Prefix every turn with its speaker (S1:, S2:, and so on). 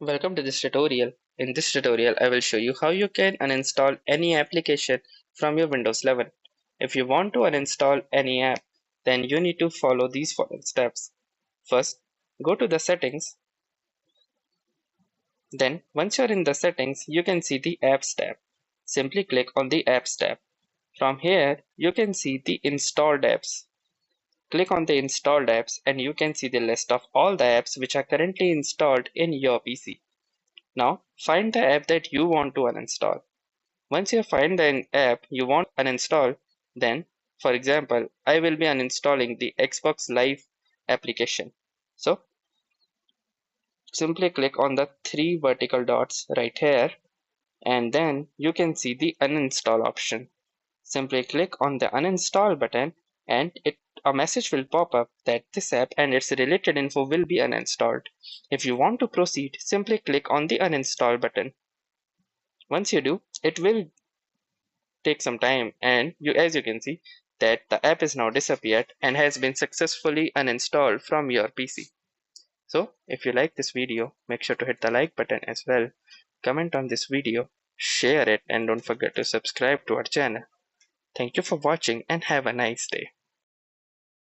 S1: Welcome to this tutorial. In this tutorial, I will show you how you can uninstall any application from your Windows 11. If you want to uninstall any app, then you need to follow these following steps. First, go to the settings. Then, once you're in the settings, you can see the Apps tab. Simply click on the Apps tab. From here, you can see the installed apps. Click on the installed apps and you can see the list of all the apps which are currently installed in your PC. Now, find the app that you want to uninstall. Once you find the app you want to uninstall, then, for example, I will be uninstalling the Xbox Live application. So, simply click on the three vertical dots right here, and then you can see the uninstall option. Simply click on the uninstall button, and a message will pop up that this app and its related info will be uninstalled. If you want to proceed, simply click on the uninstall button. Once you do, it will take some time, and as you can see that the app is now disappeared and has been successfully uninstalled from your PC. So if you like this video, make sure to hit the like button as well, comment on this video, share it, and don't forget to subscribe to our channel. Thank you for watching and have a nice day.